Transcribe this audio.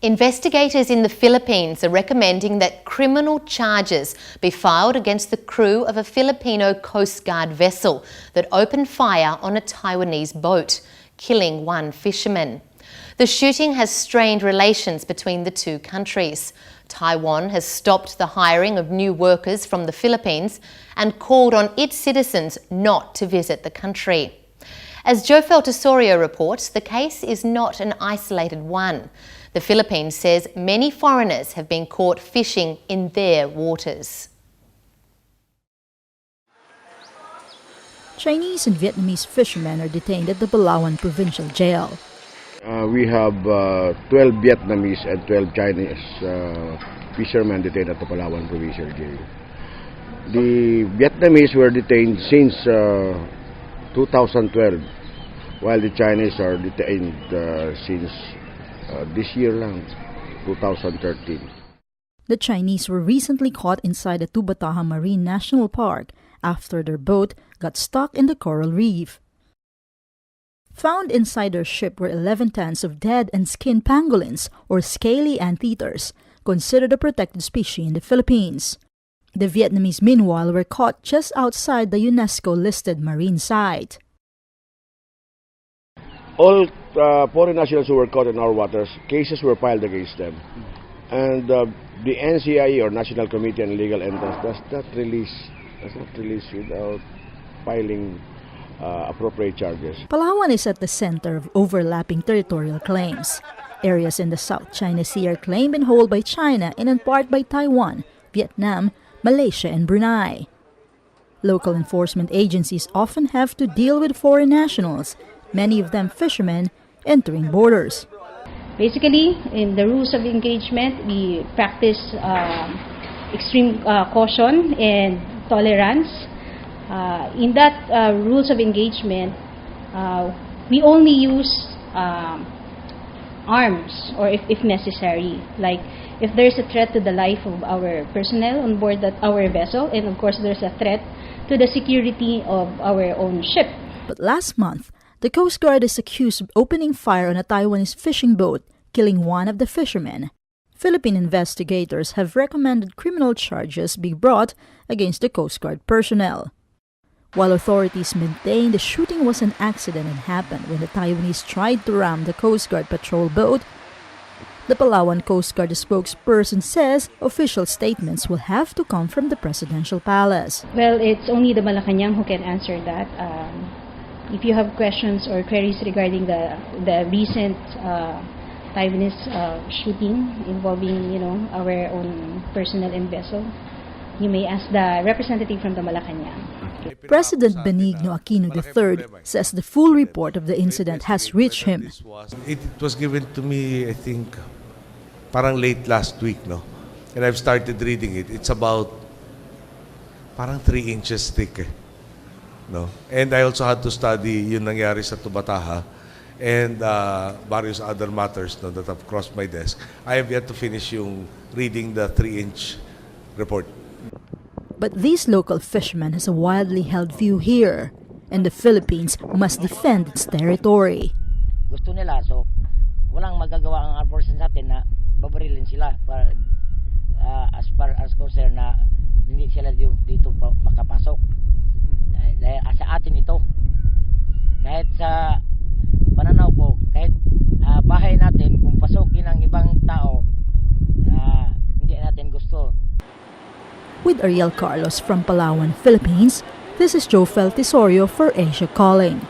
Investigators in the Philippines are recommending that criminal charges be filed against the crew of a Filipino Coast Guard vessel that opened fire on a Taiwanese boat, killing one fisherman. The shooting has strained relations between the two countries. Taiwan has stopped the hiring of new workers from the Philippines and called on its citizens not to visit the country. As Jofelle Tesorio reports, the case is not an isolated one. The Philippines says many foreigners have been caught fishing in their waters. Chinese and Vietnamese fishermen are detained at the Palawan provincial jail. We have 12 Vietnamese and 12 Chinese fishermen detained at the Palawan provincial jail. The Vietnamese were detained since 2012, while the Chinese are detained since this year lang, 2013. The Chinese were recently caught inside the Tubataha Marine National Park after their boat got stuck in the coral reef. Found inside their ship were 11 tons of dead and skinned pangolins, or scaly anteaters, considered a protected species in the Philippines. The Vietnamese, meanwhile, were caught just outside the UNESCO-listed marine site. All foreign nationals who were caught in our waters, cases were filed against them. And the NCIE, or National Committee on Legal Entrance, does not release without filing appropriate charges. Palawan is at the center of overlapping territorial claims. Areas in the South China Sea are claimed in whole by China and in part by Taiwan, Vietnam, Malaysia, and Brunei. Local enforcement agencies often have to deal with foreign nationals, many of them fishermen, entering borders. Basically, in the rules of engagement, we practice extreme caution and tolerance. In that rules of engagement, we only use arms, or if necessary, like if there's a threat to the life of our personnel on board our vessel, and of course there's a threat to the security of our own ship. But last month, the Coast Guard is accused of opening fire on a Taiwanese fishing boat, killing one of the fishermen. Philippine investigators have recommended criminal charges be brought against the Coast Guard personnel. While authorities maintain the shooting was an accident and happened when the Taiwanese tried to ram the Coast Guard patrol boat, the Palawan Coast Guard spokesperson says official statements will have to come from the presidential palace. Well, it's only the Malacanang who can answer that. If you have questions or queries regarding the recent Taiwanese shooting involving, our own personnel and vessel, you may ask the representative from the Malacanang. President Benigno Aquino III says the full report of the incident has reached him. It was given to me, I think, parang late last week, no? And I've started reading it. It's about parang 3 inches thick, no? And I also had to study yung nangyari sa Tubataha and various other matters, no, that have crossed my desk. I have yet to finish yung reading the 3-inch report. But these local fishermen has a widely held view here, and the Philippines must defend its territory. Gusto nila, so walang magagawa ang armed forces natin na babarilin sila para, as far as concerned na hindi sila dito makapasok. Dahil sa atin ito, kahit sa pananaw ko, kahit bahay natin, kung pasokin ng ibang tao, hindi natin gusto. With Ariel Carlos from Palawan, Philippines, this is Jofelle Tesorio for Asia Calling.